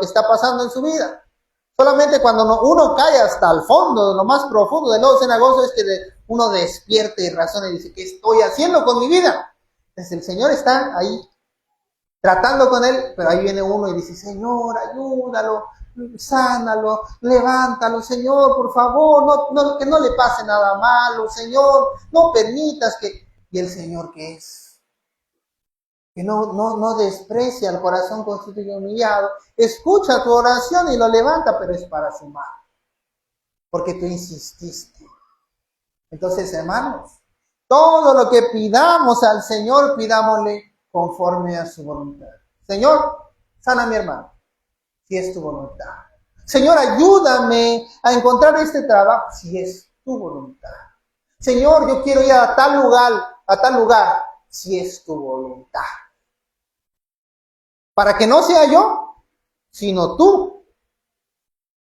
está pasando en su vida. Solamente cuando uno cae hasta el fondo, lo más profundo del lodo cenagoso, es que uno despierte y razona y dice, ¿qué estoy haciendo con mi vida? Entonces el Señor está ahí tratando con él, pero ahí viene uno y dice, Señor, ayúdalo, sánalo, levántalo, Señor, por favor, que no le pase nada malo, Señor, no permitas que... Y el Señor, ¿qué es? Que no desprecia al corazón contrito y humillado, escucha tu oración y lo levanta, pero es para su mal, porque tú insististe. Entonces, hermanos, todo lo que pidamos al Señor, pidámosle conforme a su voluntad. Señor, sana a mi hermano, si es tu voluntad. Señor, ayúdame a encontrar este trabajo, si es tu voluntad. Señor, yo quiero ir a tal lugar, si es tu voluntad. Para que no sea yo, sino tú,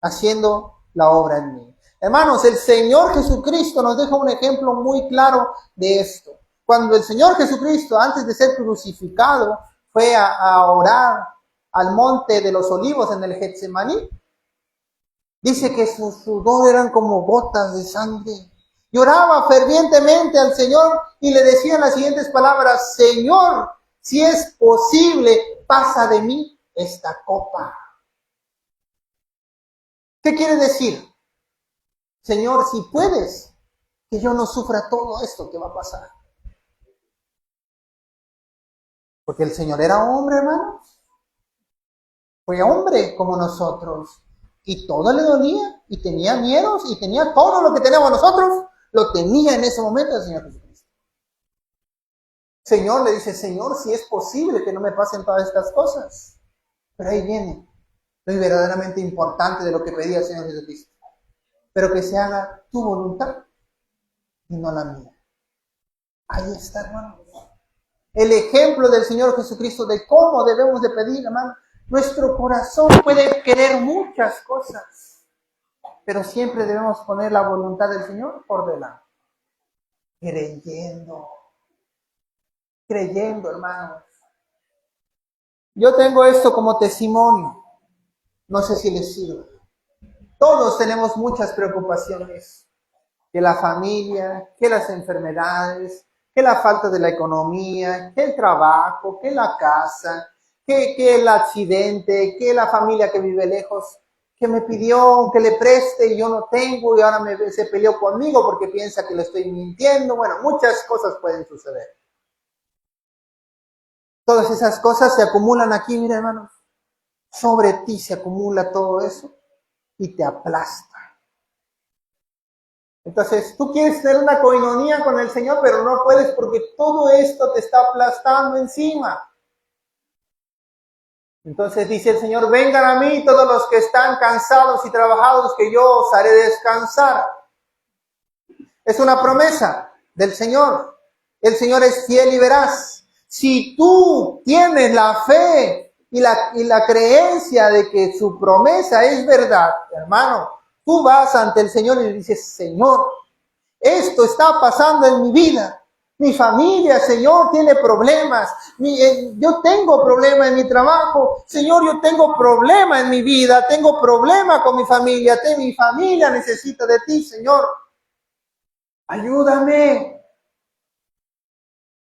haciendo la obra en mí. Hermanos, el Señor Jesucristo nos deja un ejemplo muy claro de esto. Cuando el Señor Jesucristo, antes de ser crucificado, fue a orar al monte de los olivos en el Getsemaní, dice que su sudor eran como gotas de sangre. Lloraba fervientemente al Señor y le decían las siguientes palabras: Señor, si es posible, pasa de mí esta copa. ¿Qué quiere decir? Señor, si puedes, que yo no sufra todo esto que va a pasar. Porque el Señor era hombre, hermanos. Fue hombre como nosotros. Y todo le dolía, y tenía miedos, y tenía todo lo que tenemos nosotros, lo tenía en ese momento el Señor Jesucristo. Señor, le dice, Señor, si es posible que no me pasen todas estas cosas. Pero ahí viene lo verdaderamente importante de lo que pedía el Señor Jesucristo. Pero que se haga tu voluntad y no la mía. Ahí está, hermanos. El ejemplo del Señor Jesucristo de cómo debemos de pedir, hermano. Nuestro corazón puede querer muchas cosas, pero siempre debemos poner la voluntad del Señor por delante. Creyendo, hermanos. Yo tengo esto como testimonio. No sé si les sirve. Todos tenemos muchas preocupaciones. Que la familia, que las enfermedades, que la falta de la economía, que el trabajo, que la casa, que el accidente, que la familia que vive lejos, que me pidió que le preste y yo no tengo y ahora se peleó conmigo porque piensa que le estoy mintiendo. Bueno, muchas cosas pueden suceder. Todas esas cosas se acumulan aquí, mira, hermanos. Sobre ti se acumula todo eso y te aplasta. Entonces, tú quieres tener una coinonía con el Señor, pero no puedes porque todo esto te está aplastando encima. Entonces dice el Señor, vengan a mí todos los que están cansados y trabajados, que yo os haré descansar. Es una promesa del Señor. El Señor es fiel y veraz. Si tú tienes la fe y la creencia de que su promesa es verdad, hermano, tú vas ante el Señor y le dices, Señor, esto está pasando en mi vida. Mi familia, Señor, tiene problemas. Yo tengo problema en mi trabajo. Señor, yo tengo problema en mi vida. Tengo problema con mi familia. Mi familia necesita de ti, Señor. Ayúdame.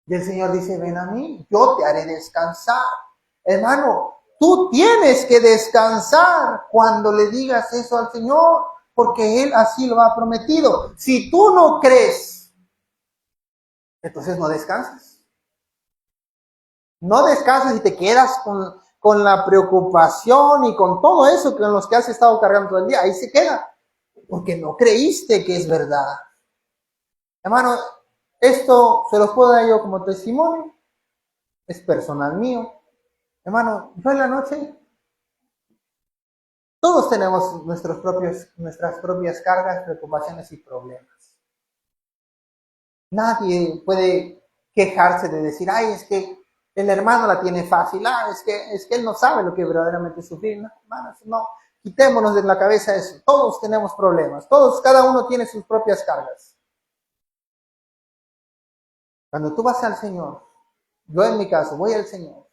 Y el Señor dice, ven a mí, yo te haré descansar. Hermano, tú tienes que descansar cuando le digas eso al Señor, porque Él así lo ha prometido. Si tú no crees, entonces no descansas. No descansas y te quedas con la preocupación y con todo eso con los que has estado cargando todo el día. Ahí se queda, porque no creíste que es verdad. Hermano, esto se los puedo dar yo como testimonio. Es personal mío. Hermano, yo en la noche, todos tenemos nuestras propias cargas, preocupaciones y problemas. Nadie puede quejarse de decir, ay, es que el hermano la tiene fácil, es que él no sabe lo que verdaderamente es sufrir. No, hermanos, no, quitémonos de la cabeza eso. Todos tenemos problemas, cada uno tiene sus propias cargas. Cuando tú vas al Señor, yo en mi caso voy al Señor,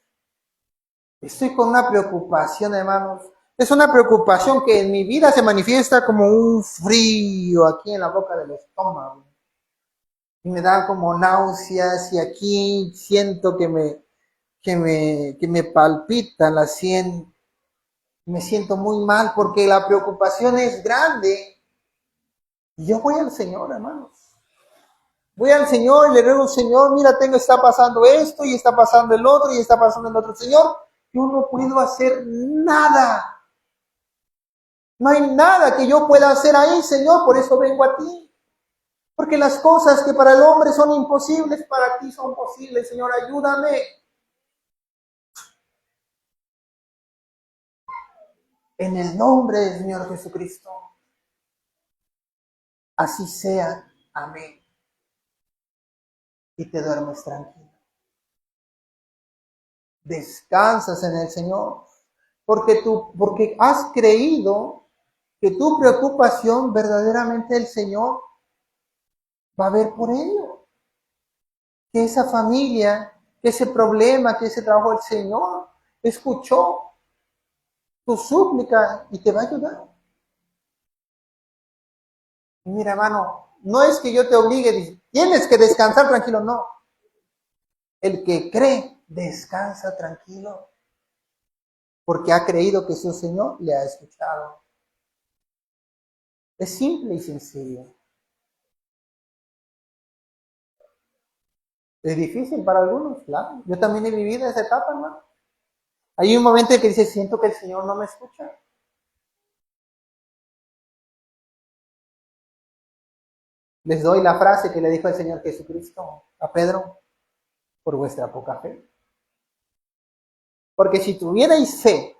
estoy con una preocupación, hermanos. Es una preocupación que en mi vida se manifiesta como un frío aquí en la boca del estómago. Y me da como náuseas y aquí siento que me palpita la sien. Me siento muy mal porque la preocupación es grande. Y yo voy al Señor, hermanos. Voy al Señor y le ruego, Señor, mira, está pasando esto y está pasando el otro y está pasando el otro. Señor, yo no puedo hacer nada. No hay nada que yo pueda hacer ahí, Señor, por eso vengo a ti. Porque las cosas que para el hombre son imposibles, para ti son posibles. Señor, ayúdame. En el nombre del Señor Jesucristo. Así sea. Amén. Y te duermes tranquilo. Descansas en el Señor. Porque has creído que tu preocupación verdaderamente el Señor va a ver por ello. Que esa familia, que ese problema, que ese trabajo, el Señor escuchó tu súplica y te va a ayudar. Y mira, hermano, no es que yo te obligue, tienes que descansar tranquilo, no. El que cree, descansa tranquilo, porque ha creído que su Señor le ha escuchado. Es simple y sencillo. Es difícil para algunos, claro. Yo también he vivido esa etapa, hermano. Hay un momento en que dice, siento que el Señor no me escucha. Les doy la frase que le dijo el Señor Jesucristo a Pedro, por vuestra poca fe. Porque si tuvierais fe,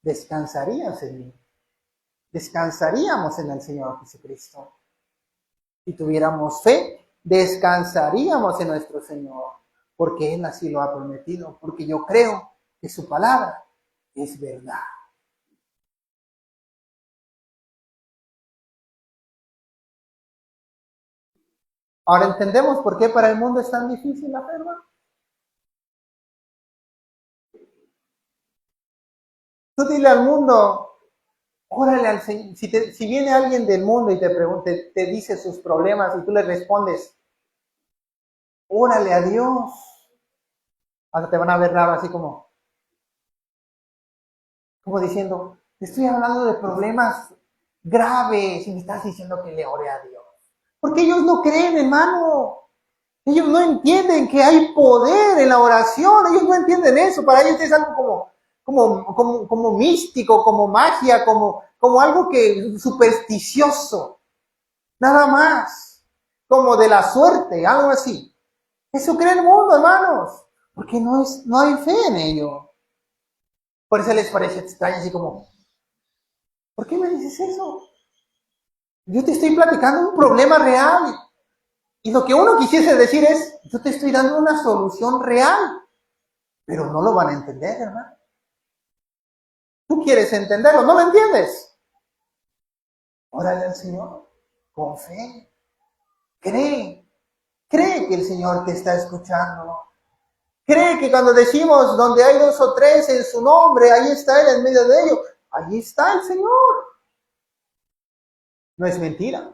descansaríais en mí. Descansaríamos en el Señor Jesucristo. Si tuviéramos fe, descansaríamos en nuestro Señor, porque Él así lo ha prometido, porque yo creo que su palabra es verdad. Ahora entendemos por qué para el mundo es tan difícil la fe, hermano. Tú dile al mundo, órale al Señor. Si viene alguien del mundo y te pregunta, te dice sus problemas y tú le respondes, órale a Dios. Hasta te van a ver raro así como diciendo, te estoy hablando de problemas graves y me estás diciendo que le ore a Dios. Porque ellos no creen, hermano. Ellos no entienden que hay poder en la oración. Ellos no entienden eso. Para ellos es algo como místico, como magia, como algo que supersticioso. Nada más. Como de la suerte, algo así. Eso cree el mundo, hermanos. Porque no hay fe en ello. Por eso les parece extraño, así como, ¿por qué me dices eso? Yo te estoy platicando un problema real. Y lo que uno quisiese decir es, yo te estoy dando una solución real. Pero no lo van a entender, hermano. Tú quieres entenderlo, ¿no lo entiendes? Órale al Señor, con fe. Cree que el Señor te está escuchando. Cree que cuando decimos donde hay 2 o 3 en su nombre, ahí está Él en medio de ellos. Ahí está el Señor. No es mentira.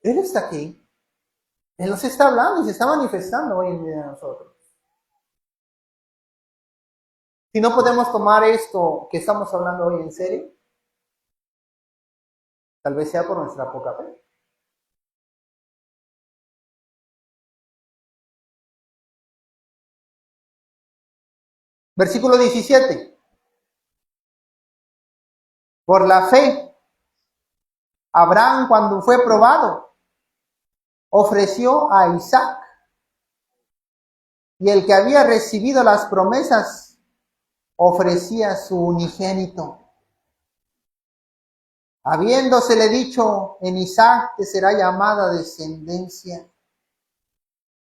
Él está aquí. Él nos está hablando y se está manifestando hoy en medio de nosotros. Si no podemos tomar esto que estamos hablando hoy en serio, tal vez sea por nuestra poca fe. Versículo 17. Por la fe, Abraham, cuando fue probado, ofreció a Isaac. Y el que había recibido las promesas ofrecía su unigénito, habiéndosele dicho, en Isaac te será llamada descendencia,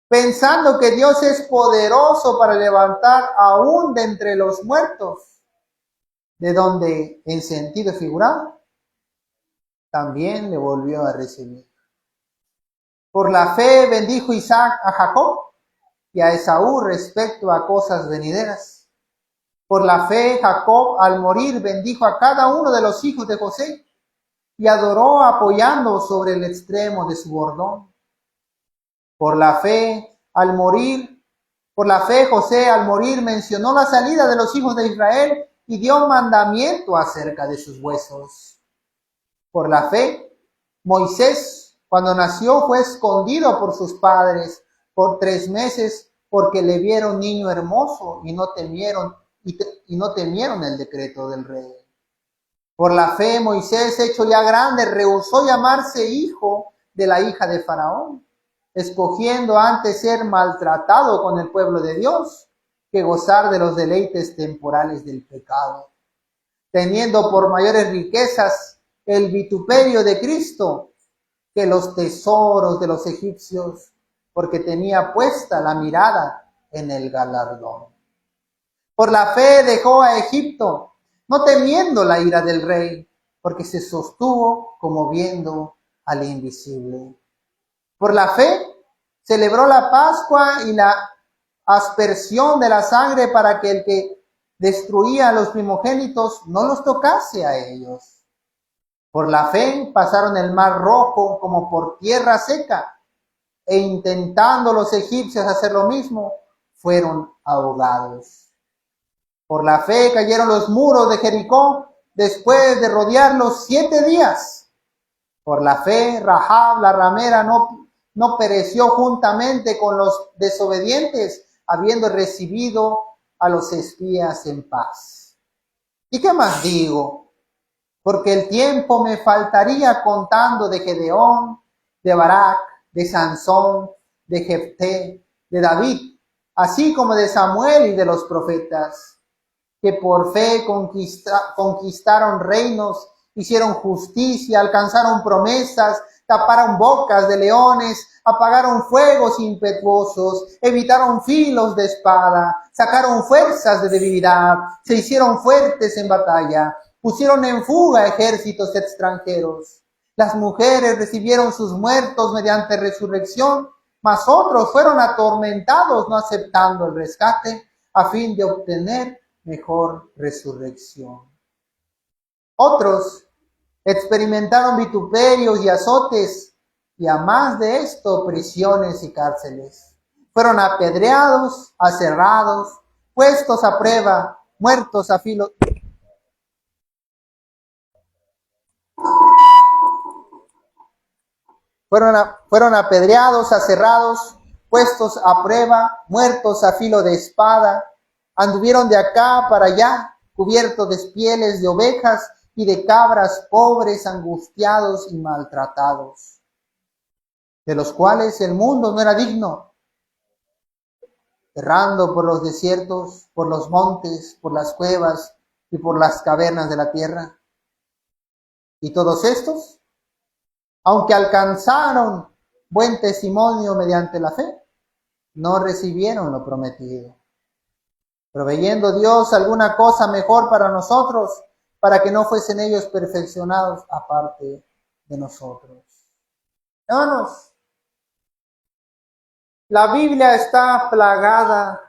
pensando que Dios es poderoso para levantar aún de entre los muertos, de donde, en sentido figurado, también le volvió a recibir. Por la fe bendijo Isaac a Jacob y a Esaú respecto a cosas venideras. Por la fe Jacob al morir bendijo a cada uno de los hijos de José y adoró apoyando sobre el extremo de su bordón. Por la fe José al morir mencionó la salida de los hijos de Israel y dio mandamiento acerca de sus huesos. Por la fe, Moisés, cuando nació, fue escondido por sus padres por 3 meses, porque le vieron niño hermoso y no temieron, y no temieron el decreto del rey. Por la fe, Moisés, hecho ya grande, rehusó llamarse hijo de la hija de Faraón, escogiendo antes ser maltratado con el pueblo de Dios que gozar de los deleites temporales del pecado, teniendo por mayores riquezas el vituperio de Cristo que los tesoros de los egipcios, porque tenía puesta la mirada en el galardón. Por la fe dejó a Egipto, no temiendo la ira del rey, porque se sostuvo como viendo al invisible. Por la fe celebró la Pascua y la aspersión de la sangre para que el que destruía a los primogénitos no los tocase a ellos. Por la fe pasaron el mar rojo como por tierra seca, e intentando los egipcios hacer lo mismo, fueron ahogados. Por la fe cayeron los muros de Jericó después de rodearlos 7 días. Por la fe Rahab la ramera no pereció juntamente con los desobedientes, habiendo recibido a los espías en paz. ¿Y qué más digo? Porque el tiempo me faltaría contando de Gedeón, de Barak, de Sansón, de Jefté, de David, así como de Samuel y de los profetas, que por fe conquistaron reinos, hicieron justicia, alcanzaron promesas, taparon bocas de leones, apagaron fuegos impetuosos, evitaron filos de espada, sacaron fuerzas de debilidad, se hicieron fuertes en batalla, pusieron en fuga ejércitos extranjeros. Las mujeres recibieron sus muertos mediante resurrección, mas otros fueron atormentados no aceptando el rescate a fin de obtener mejor resurrección. Otros experimentaron vituperios y azotes, y a más de esto, prisiones y cárceles. Fueron apedreados, aserrados, puestos a prueba, muertos a filo. Fueron apedreados, aserrados, puestos a prueba, muertos a filo de espada. Anduvieron de acá para allá, cubiertos de pieles de ovejas y de cabras, pobres, angustiados y maltratados, de los cuales el mundo no era digno, errando por los desiertos, por los montes, por las cuevas y por las cavernas de la tierra. Y todos estos, aunque alcanzaron buen testimonio mediante la fe, no recibieron lo prometido, proveyendo Dios alguna cosa mejor para nosotros, para que no fuesen ellos perfeccionados aparte de nosotros. Hermanos, la Biblia está plagada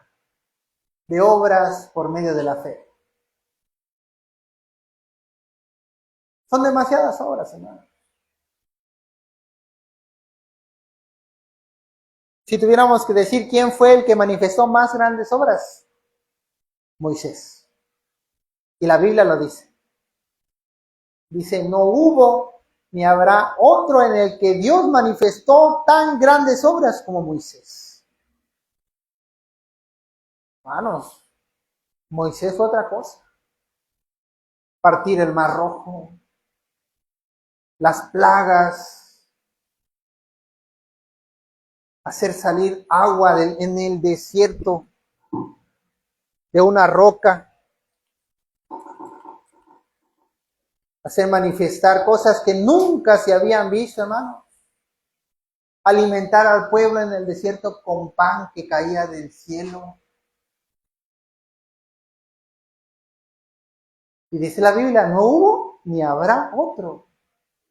de obras por medio de la fe. Son demasiadas obras, hermanos. Si tuviéramos que decir quién fue el que manifestó más grandes obras, Moisés. Y la Biblia lo dice. Dice, no hubo ni habrá otro en el que Dios manifestó tan grandes obras como Moisés. Hermanos, Moisés fue otra cosa. Partir el mar rojo, las plagas, hacer salir agua en el desierto de una roca, hacer manifestar cosas que nunca se habían visto, hermano. Alimentar al pueblo en el desierto con pan que caía del cielo. Y dice la Biblia, no hubo ni habrá otro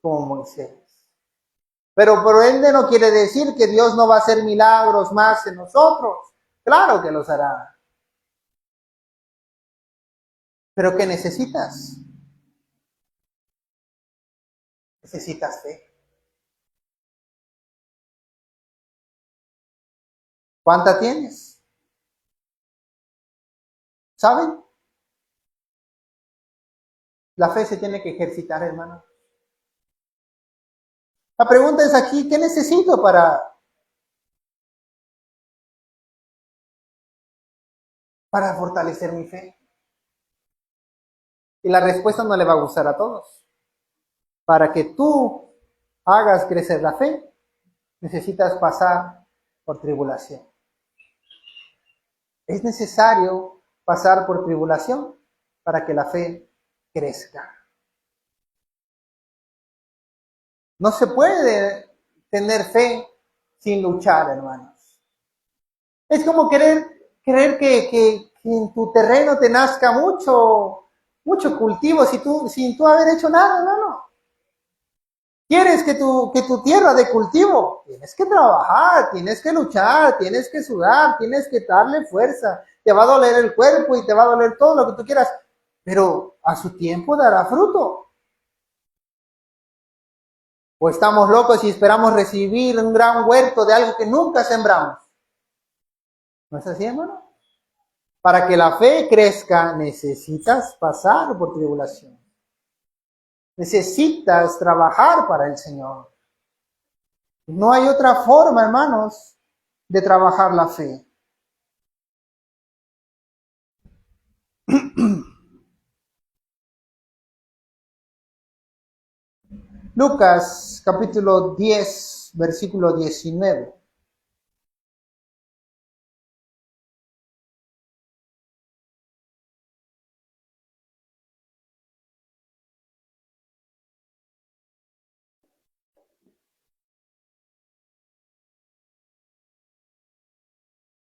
como Moisés. Pero por ende no quiere decir que Dios no va a hacer milagros más en nosotros. Claro que los hará. Pero ¿qué necesitas? Necesitas fe. ¿Cuánta tienes? ¿Saben? La fe se tiene que ejercitar, hermano. La pregunta es aquí, ¿qué necesito para fortalecer mi fe? Y la respuesta no le va a gustar a todos. Para que tú hagas crecer la fe, necesitas pasar por tribulación. Es necesario pasar por tribulación para que la fe crezca. No se puede tener fe sin luchar, hermanos. Es como querer que en tu terreno te nazca mucho cultivo sin tú haber hecho nada, hermano. ¿Quieres que tu tierra de cultivo? Tienes que trabajar, tienes que luchar, tienes que sudar, tienes que darle fuerza. Te va a doler el cuerpo y te va a doler todo lo que tú quieras, pero a su tiempo dará fruto. O estamos locos y esperamos recibir un gran huerto de algo que nunca sembramos. ¿No es así, hermano? Para que la fe crezca, necesitas pasar por tribulación. Necesitas trabajar para el Señor. No hay otra forma, hermanos, de trabajar la fe. Lucas capítulo 10, versículo 19.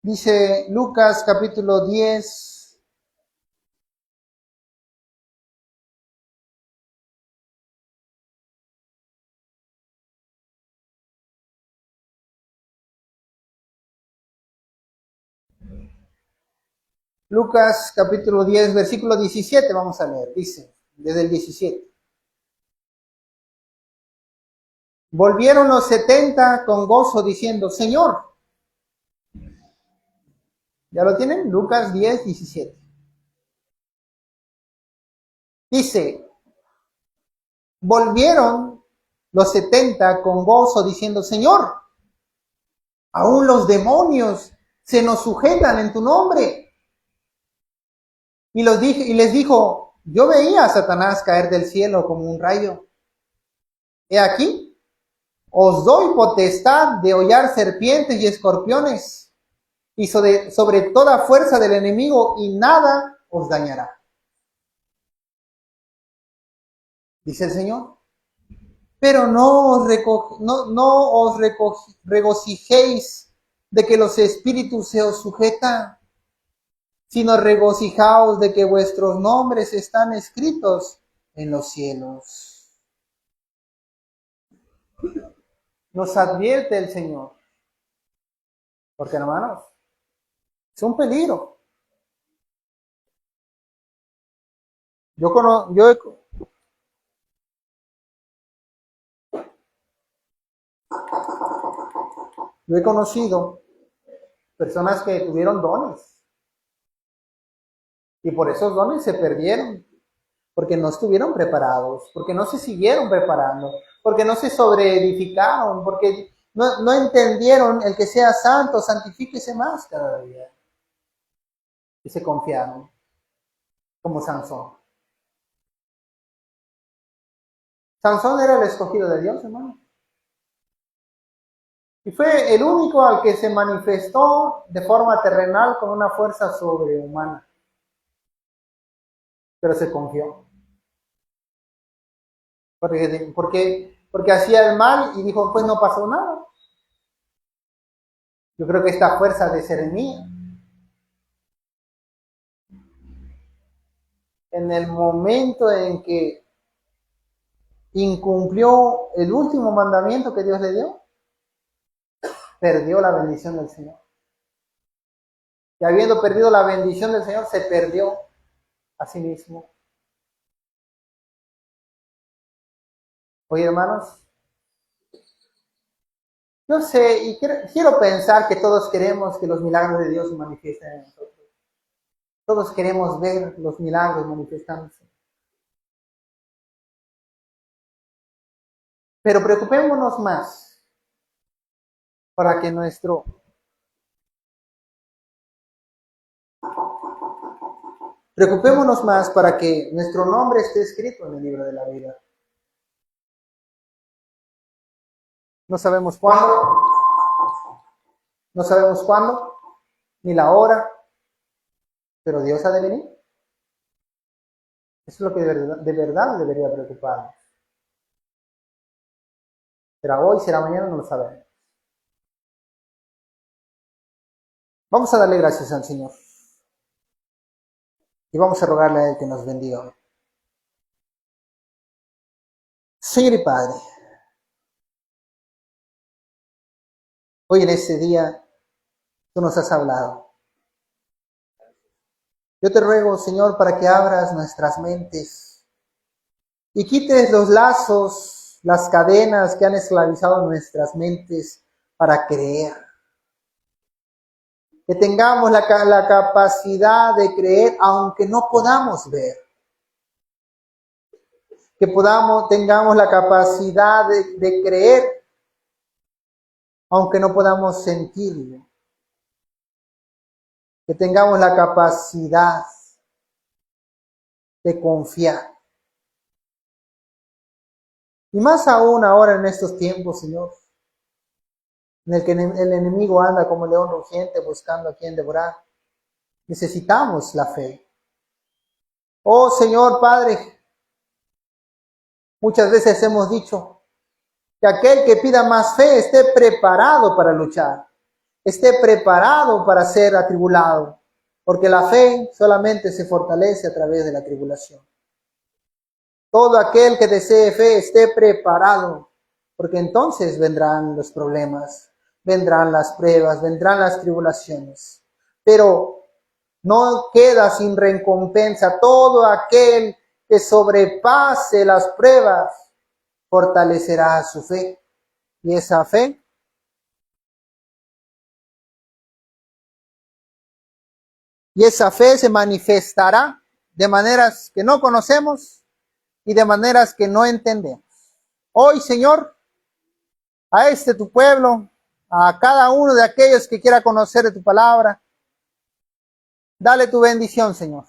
Dice Lucas capítulo 10, Lucas capítulo 10, versículo 17, vamos a leer, dice, desde el 17. Volvieron los 70 con gozo diciendo, Señor, ¿ya lo tienen? Lucas 10, 17. Dice, volvieron los 70 con gozo diciendo, Señor, aún los demonios se nos sujetan en tu nombre. Y les dijo, yo veía a Satanás caer del cielo como un rayo. He aquí, os doy potestad de hollar serpientes y escorpiones y sobre toda fuerza del enemigo y nada os dañará. Dice el Señor. Pero no os regocijéis de que los espíritus se os sujetan, sino regocijaos de que vuestros nombres están escritos en los cielos. Nos advierte el Señor. Porque, hermanos, es un peligro. Yo he conocido personas que tuvieron dones y por esos dones se perdieron, porque no estuvieron preparados, porque no se siguieron preparando, porque no se sobreedificaron, porque no entendieron el que sea santo, santifíquese más cada día. Y se confiaron, como Sansón. Sansón era el escogido de Dios, hermano. Y fue el único al que se manifestó de forma terrenal con una fuerza sobrehumana. Pero se confió. Porque hacía el mal y dijo, pues no pasó nada. Yo creo que esta fuerza de ser mía. En el momento en que incumplió el último mandamiento que Dios le dio, perdió la bendición del Señor. Y habiendo perdido la bendición del Señor, se perdió a sí mismo. Oye, hermanos, yo sé y quiero pensar que todos queremos que los milagros de Dios se manifiesten en nosotros. Todos queremos ver los milagros manifestándose. Pero preocupémonos más para que nuestro nombre esté escrito en el libro de la vida. No sabemos cuándo, ni la hora, pero Dios ha de venir. Eso es lo que de verdad debería preocuparnos. ¿Será hoy, será mañana? No lo sabemos. Vamos a darle gracias al Señor. Y vamos a rogarle a Él que nos bendiga hoy. Señor y Padre, hoy en este día tú nos has hablado. Yo te ruego, Señor, para que abras nuestras mentes y quites los lazos, las cadenas que han esclavizado nuestras mentes para creer. Que tengamos la capacidad de creer aunque no podamos ver. Que tengamos la capacidad de creer aunque no podamos sentirlo. Que tengamos la capacidad de confiar. Y más aún ahora en estos tiempos, Señor, en el que el enemigo anda como león rugiente buscando a quien devorar. Necesitamos la fe. Oh Señor Padre, muchas veces hemos dicho que aquel que pida más fe esté preparado para luchar, esté preparado para ser atribulado, porque la fe solamente se fortalece a través de la tribulación. Todo aquel que desee fe esté preparado, porque entonces vendrán los problemas, vendrán las pruebas, vendrán las tribulaciones. Pero no queda sin recompensa todo aquel que sobrepase las pruebas, fortalecerá su fe. Y esa fe se manifestará de maneras que no conocemos y de maneras que no entendemos. Hoy, Señor, a tu pueblo, a cada uno de aquellos que quiera conocer de tu palabra, dale tu bendición, Señor.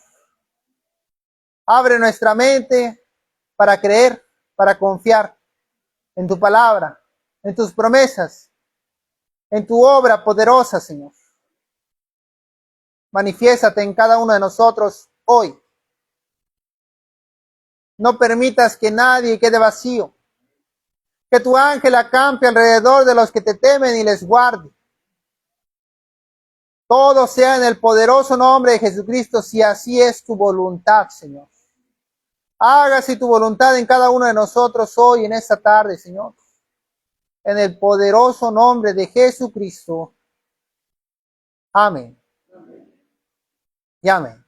Abre nuestra mente para creer, para confiar en tu palabra, en tus promesas, en tu obra poderosa, Señor. Manifiéstate en cada uno de nosotros hoy. No permitas que nadie quede vacío. Que tu ángel acampe alrededor de los que te temen y les guarde. Todo sea en el poderoso nombre de Jesucristo, si así es tu voluntad, Señor. Hágase tu voluntad en cada uno de nosotros hoy, en esta tarde, Señor. En el poderoso nombre de Jesucristo. Amén. Y amén.